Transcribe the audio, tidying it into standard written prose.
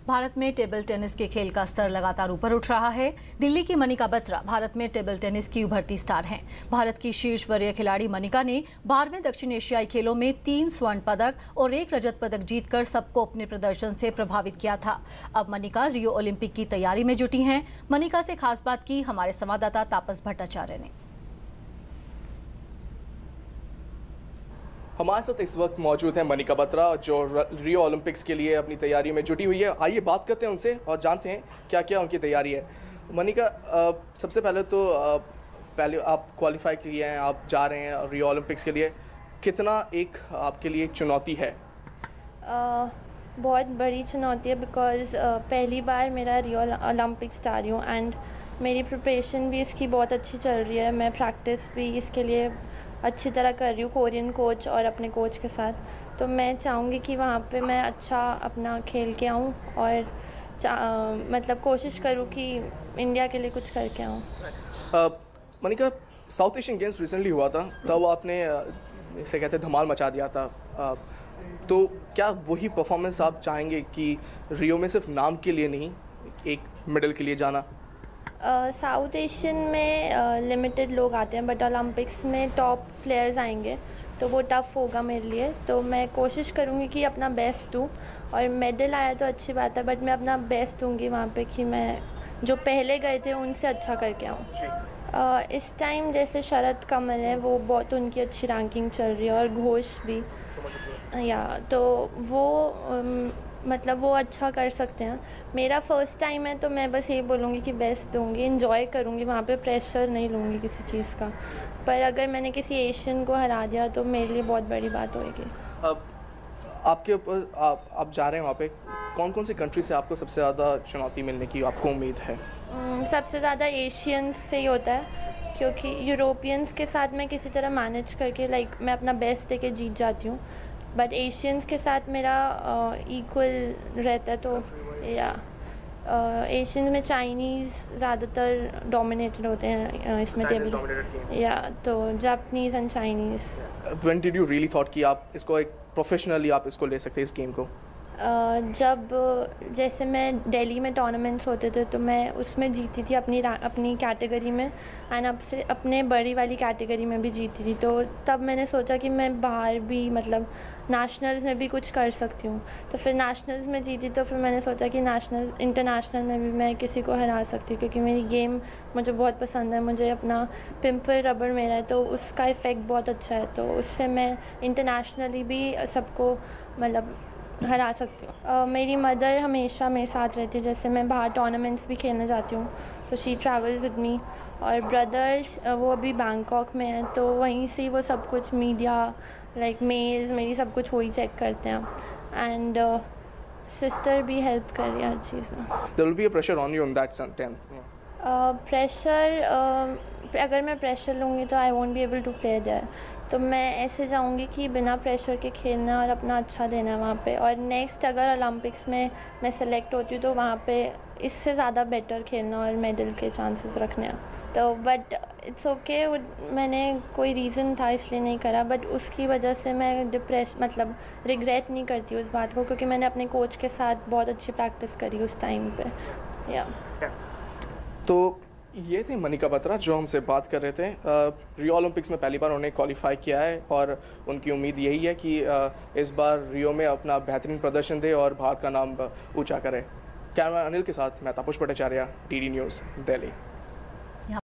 भारत में table tennis के खेल का स्तर लगातार ऊपर उठ रहा है। दिल्ली की मनिका बत्रा भारत में टेबल टेनिस की उभरती स्टार हैं। भारत की शीर्ष वरीय खिलाड़ी मनिका ने 12वें दक्षिण एशियाई खेलों में 3 स्वर्ण पदक और 1 रजत पदक जीतकर सबको अपने प्रदर्शन से प्रभावित किया था। अब मनिका रियो ओलंपिक की तैयारी में जुटी हैं। मनिका से खास बात की हमारे संवाददाता तापस भट्टाचार्य ने। हमारे साथ इस वक्त मौजूद हैं मनिका बत्रा, जो रियो ओलंपिक्स के लिए अपनी तैयारी में जुटी हुई है। आइए बात करते हैं उनसे और जानते हैं क्या क्या उनकी तैयारी है। मनिका, सबसे पहले तो पहले आप क्वालिफाई किए हैं, आप जा रहे हैं रियो ओलंपिक्स के लिए। कितना एक आपके लिए चुनौती है? बहुत बड़ी चुनौती है बिकॉज़ पहली बार मेरा रियो ओलंपिक्स जा रही हूँ एंड मेरी प्रिपरेशन भी इसकी बहुत अच्छी चल रही है। मैं प्रैक्टिस भी इसके लिए अच्छी तरह कर रही हूँ कोरियन कोच और अपने कोच के साथ। तो मैं चाहूँगी कि वहाँ पे मैं अच्छा अपना खेल के आऊँ और मतलब कोशिश करूँ कि इंडिया के लिए कुछ करके आऊँ। Manika, south Asian games recently हुआ था, तब आपने इसे कहते धमाल मचा दिया था। तो क्या वही परफॉर्मेंस आप चाहेंगे कि रियो में सिर्फ नाम के लिए नहीं, एक मेडल के लिए जाना? साउथ एशियन में लिमिटेड लोग आते हैं, बट ओलंपिक्स में टॉप प्लेयर्स आएंगे तो वो टफ़ होगा मेरे लिए। तो मैं कोशिश करूँगी कि अपना बेस्ट दूँ, और मेडल आया तो अच्छी बात है, बट मैं अपना बेस्ट दूँगी वहाँ पे कि मैं जो पहले गए थे उनसे अच्छा करके आऊँ। इस टाइम जैसे शरद कमल है, वो बहुत उनकी अच्छी रैंकिंग चल रही है, और घोष भी तो वो मतलब वो अच्छा कर सकते हैं। मेरा फर्स्ट टाइम है तो मैं बस यही बोलूँगी कि बेस्ट दूँगी, इंजॉय करूँगी, वहाँ पे प्रेशर नहीं लूँगी किसी चीज़ का। पर अगर मैंने किसी एशियन को हरा दिया तो मेरे लिए बहुत बड़ी बात होगी। अब आपके ऊपर आप जा रहे हैं वहाँ पे, कौन कौन सी कंट्री से आपको सबसे ज़्यादा चुनौती मिलने की आपको उम्मीद है? सबसे ज़्यादा एशियंस से ही होता है, क्योंकि यूरोपियंस के साथ मैं किसी तरह मैनेज करके मैं अपना बेस्ट देके जीत जाती हूँ, बट एशियंस के साथ मेरा इक्वल रहता है। तो एशियन में चाइनीज़ ज़्यादातर डोमिनेटेड होते हैं इसमें टेबल, तो Japanese and Chinese. When did you really thought कि आप इसको एक प्रोफेशनली आप इसको ले सकते हैं इस गेम को? जब जैसे मैं दिल्ली में टूर्नामेंट्स होते थे तो मैं उसमें जीती थी अपनी कैटेगरी में, एंड अब से अपने बड़ी वाली कैटेगरी में भी जीती थी। तो तब मैंने सोचा कि मैं बाहर भी मतलब नेशनल्स में भी कुछ कर सकती हूँ। तो फिर नेशनल्स में जीती, तो फिर मैंने सोचा कि इंटरनेशनल में भी मैं किसी को हरा सकती हूँ, क्योंकि मेरी गेम मुझे बहुत पसंद है। मुझे अपना पिंपल रबड़ मेरा है तो उसका इफ़ेक्ट बहुत अच्छा है, तो उससे मैं इंटरनेशनली भी सबको मतलब हरा सकती हूँ। मेरी मदर हमेशा मेरे साथ रहती है, जैसे मैं बाहर टूर्नामेंट्स भी खेलने जाती हूँ तो शी ट्रैवल्स विद मी। और ब्रदर्स वो अभी बैंकॉक में है, तो वहीं से वो सब कुछ मीडिया मेल्स मेरी सब कुछ वही चेक करते हैं, एंड सिस्टर भी हेल्प कर रही है हर चीज़ में। There will be a pressure on you in that sense. अगर मैं प्रेशर लूँगी तो I won't be able to play there. तो मैं ऐसे जाऊँगी कि बिना प्रेशर के खेलना और अपना अच्छा देना वहाँ पे, और नेक्स्ट अगर ओलंपिक्स में मैं सेलेक्ट होती हूँ तो वहाँ पे इससे ज़्यादा बेटर खेलना और मेडल के चांसेस रखने हैं। तो बट इट्स ओके, मैंने कोई रीज़न था इसलिए नहीं करा, बट उसकी वजह से मैं मतलब रिग्रेट नहीं करती उस बात को, क्योंकि मैंने अपने कोच के साथ बहुत अच्छी प्रैक्टिस करी उस टाइम पे। तो ये थे मनिका बत्रा जो हमसे बात कर रहे थे। रियो ओलंपिक्स में पहली बार उन्होंने क्वालिफाई किया है, और उनकी उम्मीद यही है कि इस बार रियो में अपना बेहतरीन प्रदर्शन दे और भारत का नाम ऊंचा करे। कैमरा अनिल के साथ मैं तापस भट्टाचार्य, DD न्यूज़, दिल्ली।